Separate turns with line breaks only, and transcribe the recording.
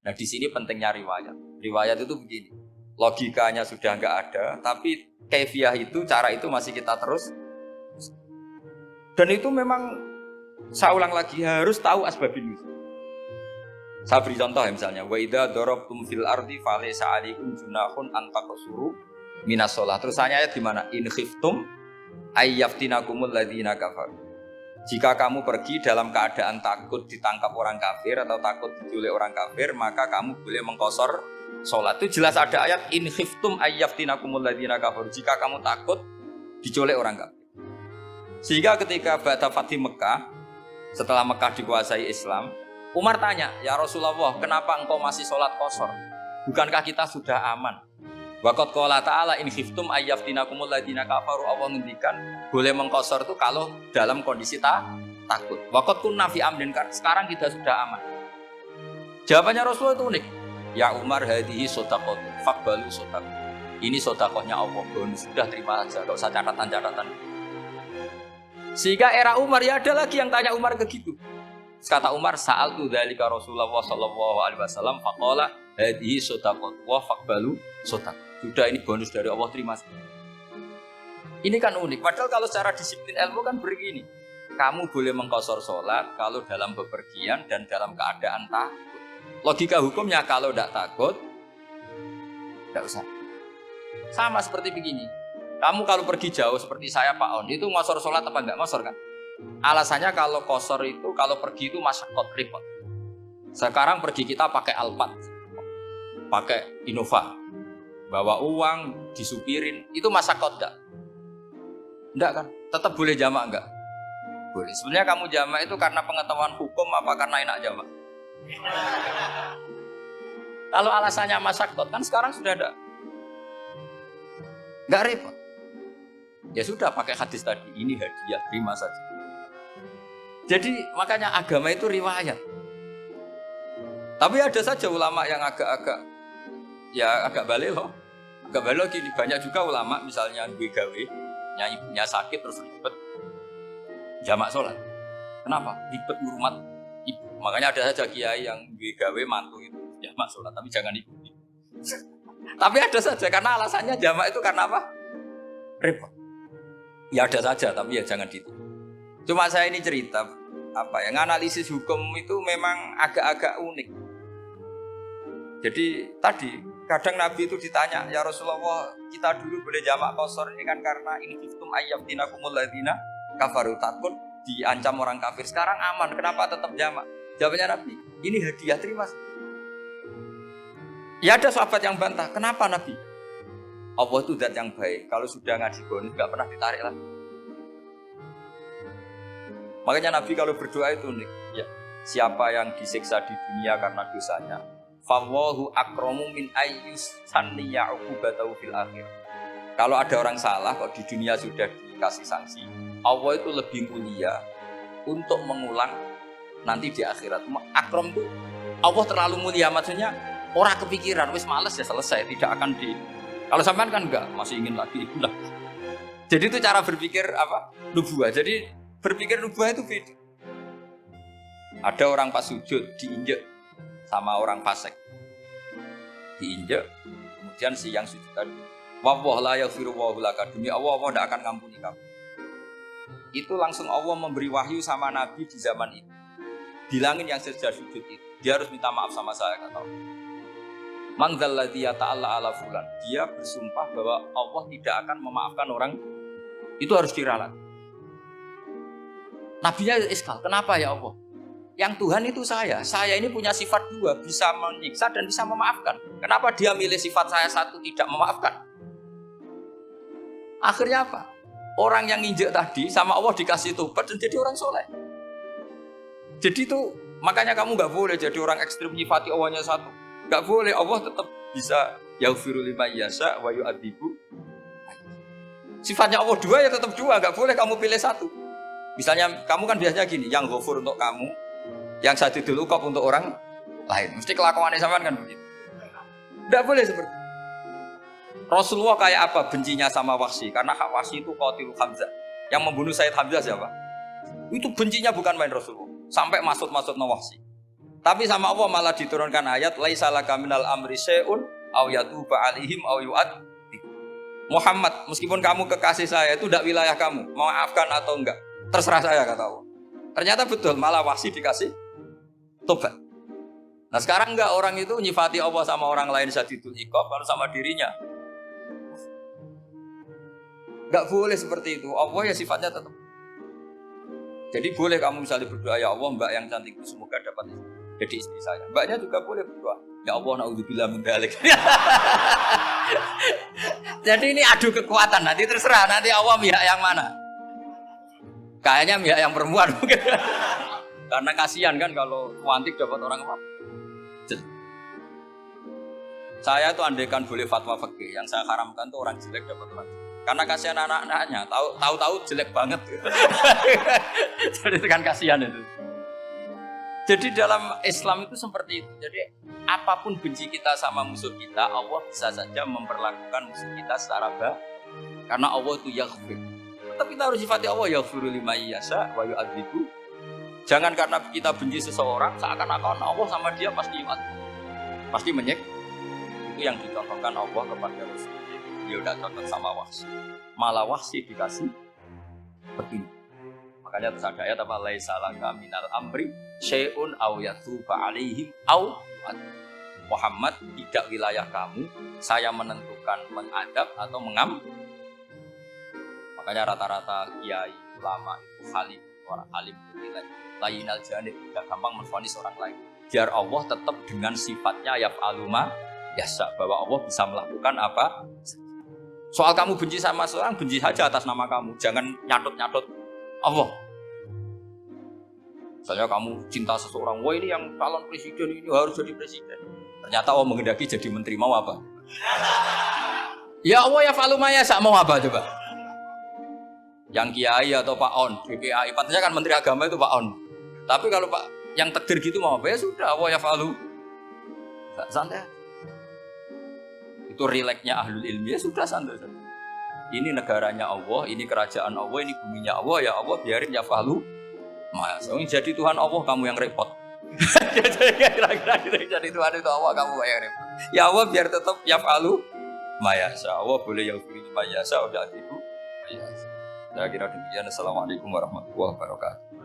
Nah di sini pentingnya riwayat. Riwayat itu begini, logikanya sudah nggak ada, tapi kaifiah itu, cara itu masih kita terus. Dan itu memang, saya ulang lagi, harus tahu asbabun nuzul. Saya beri contoh ya misalnya, wa idza darabtum fil ardi falaysa 'alaikum junahun an taqsuru minas shalah. Terus ayat di mana? In khiftum ayyaftinakumul ladzina kafaru. Jika kamu pergi dalam keadaan takut ditangkap orang kafir atau takut diculik orang kafir, maka kamu boleh mengqasar salat. Itu jelas ada ayat in khiftum ayyaftinakumul ladzina kafaru. Jika kamu takut diculik orang kafir. Sehingga ketika ba'da fathi Mekah, setelah Mekah dikuasai Islam, Umar tanya, ya Rasulullah, kenapa engkau masih sholat qasar? Bukankah kita sudah aman? Waqad qala ta'ala in khiftum ayyaftinakumul ladzina kafaru. Allah ngendikan boleh mengqasar itu kalau dalam kondisi takut. Waqad kunna fi amrin, sekarang kita sudah aman. Jawabannya Rasulullah itu unik. Ya Umar, hadhihi shadaqah faqbalu shadaqah. Ini sedekahnya Allah, bonus sudah terima saja, enggak usah catatan-catatan. Sehingga era Umar ya ada lagi yang tanya Umar ke gitu. Kata Umar, sa'al tu dzalika Rasulullah sallallahu alaihi wasallam faqala hadhihi shadaqah wa faqbalu shadaqah. Sudah ini bonus dari Allah, terima kasih. Ini kan unik. Padahal kalau secara disiplin ilmu kan begini. Kamu boleh mengqasar sholat kalau dalam bepergian dan dalam keadaan takut. Logika hukumnya kalau tidak takut, tidak usah. Sama seperti begini. Kamu kalau pergi jauh seperti saya Pak On, itu ngosor sholat apa enggak? Ngosor kan? Alasannya kalau kosor itu, kalau pergi itu masyakot, repot. Sekarang pergi kita pakai Alphard, pakai Innova, bawa uang, disupirin, itu masyakot enggak? Enggak kan? Tetap boleh jamak enggak? Boleh. Sebenarnya kamu jamak itu karena pengetahuan hukum apa karena enak jamak? Kalau alasannya masyakot, kan sekarang sudah ada. Enggak repot. Ya sudah pakai hadis tadi, ini hadiah, terima saja. Jadi makanya agama itu riwayat. Tapi ada saja ulama yang agak balik loh. Agak balik gini, banyak juga ulama misalnya gue gawe, ibunya sakit terus ribet jamak sholat. Kenapa? Ribet ngurmat ibu. Makanya ada saja kiai yang gue gawe mantu itu jamak sholat, tapi jangan ibu. Tapi ada saja karena alasannya jamak itu karena apa? Repot. Ya ada saja, tapi ya jangan gitu. Cuma saya ini cerita apa ya, analisis hukum itu memang agak-agak unik. Jadi tadi kadang Nabi itu ditanya, ya Rasulullah, kita dulu boleh jamak qasar ini kan karena in khiftum ayyaftinakumul ladzina kafaru, takut diancam orang kafir. Sekarang aman, kenapa tetap jamak? Jawabannya Nabi, ini hadiah, terima. Ya ada sahabat yang bantah, kenapa Nabi? Allah itu zat yang baik, kalau sudah ngaji bonus gak pernah ditarik lagi. Makanya Nabi kalau berdoa itu unik, ya, siapa yang disiksa di dunia karena dosanya, fawwahu akramu min ayyus sanniya uqubatahu fil akhir. Kalau ada orang salah kok di dunia sudah dikasih sanksi, Allah itu lebih mulia untuk mengulang nanti di akhirat. Akram itu Allah terlalu mulia, maksudnya orang kepikiran wis males ya selesai, tidak akan di. Kalau sampean kan enggak, masih ingin lagi. Nah. Jadi itu cara berpikir apa? Nubuah. Jadi berpikir nubuah itu beda. Ada orang pas sujud diinjek sama orang fasik. Diinjek, kemudian si yang sujud tadi, "Wallahu la yaghfiru wa laka." Demi Allah tidak akan ngampuni kamu. Itu langsung Allah memberi wahyu sama Nabi di zaman itu. Bilangin yang sejak sujud itu, dia harus minta maaf sama saya, kata Allah. Man dzalladzi yata'alla ala fulan. Dia bersumpah bahwa Allah tidak akan memaafkan orang itu, harus diralat. Nabinya iskal, kenapa ya Allah? Yang Tuhan itu saya ini punya sifat dua, bisa menyiksa dan bisa memaafkan. Kenapa dia milih sifat saya satu tidak memaafkan? Akhirnya apa? Orang yang injek tadi sama Allah dikasih tobat dan jadi orang soleh. Jadi itu makanya kamu nggak boleh jadi orang ekstrim nyifati Allahnya satu. Gak boleh, Allah tetap bisa yaghfiru liman yasha wa yu'adzibu. Sifatnya Allah dua ya tetap dua, gak boleh kamu pilih satu. Misalnya kamu kan biasanya gini, yang ghafur untuk kamu, yang sadidul uqab untuk orang lain. Mesti kelakuannya sampean kan begitu. Gak boleh seperti itu. Rasulullah kayak apa bencinya sama Wahsy? Karena Wahsy itu qatil Hamzah. Yang membunuh Sayyid Hamzah siapa? Itu bencinya bukan main Rasulullah. Sampai maksud-maksud Wahsy. Tapi sama Allah malah diturunkan ayat laisa laka minal amri syai'un aw yatuba alaihim aw yu'ad. Muhammad, meskipun kamu kekasih saya itu tidak wilayah kamu, maafkan atau enggak, terserah saya kata Allah. Ternyata betul, malah wahsi dikasih tobat. Nah sekarang enggak, orang itu nyifati Allah sama orang lain syadidul iqab, kalau sama dirinya enggak boleh seperti itu. Allah ya sifatnya tetap. Jadi boleh kamu misalnya berdoa, ya Allah mbak yang cantik itu semoga dapat jadi istri saya. Mbaknya juga boleh berdoa, ya Allah naudzubillah min dzalik. Jadi ini adu kekuatan, nanti terserah nanti Allah pihak yang mana. Kayaknya pihak yang perempuan mungkin. Karena kasihan kan kalau cantik dapat orang apa. Saya tuh andaikan boleh fatwa fikih, yang saya haramkan tuh orang jelek dapat orang jelek. Karena kasihan anak-anaknya, tahu-tahu jelek banget. Jadi itu kan kasihan itu. Jadi dalam Islam itu seperti itu. Jadi apapun benci kita sama musuh kita, Allah bisa saja memperlakukan musuh kita secara baik. Karena Allah itu yaghfir. Tapi kita harus sifati Allah yaghfiru liman yasha wa yu'adzibu. Jangan karena kita benci seseorang seakan-akan Allah sama dia pasti pasti menyek. Itu yang dicontohkan Allah kepada Rasul. Dia udah cocok sama Wahsy. Malah Wahsy dikasih begini. Makanya terus ada ayat apa laisa laka minal amri syai'un aw yatuba alaihim aw Muhammad, tidak wilayah kamu, saya menentukan mengadab atau mengam. Makanya rata-rata kiai ulama itu halim, orang halim itu lainal janib, tidak gampang menvonis orang lain. Biar Allah tetap dengan sifatnya yaf'alu ma yasha, bahwa Allah bisa melakukan apa. Soal kamu benci sama seorang, benci saja atas nama kamu, jangan nyatut-nyatut Allah. Misalnya kamu cinta seseorang, wah ini yang calon presiden ini harus jadi presiden. Ternyata Allah menghendaki jadi menteri, mau apa? Ya Allah ya falu maya sak mau apa coba? Yang kiai atau Pak On, BPAI, patutnya kan menteri agama itu Pak On. Tapi kalau Pak yang takdir gitu mau apa? Ya sudah, Allah ya falu. Santai. Itu rileksnya ahlul ilmi, ya sudah santai. Ini negaranya Allah, ini kerajaan Allah, ini buminya Allah, ya Allah biarin ya falu. Mas, jadi Tuhan Allah kamu yang repot. Jadi Tuhan itu Allah kamu yang repot. Ya Allah biar tetap ya falu mayasa. Allah boleh yang pilih mayasa udah itu. Saya kira demikian. Assalamualaikum warahmatullahi wabarakatuh.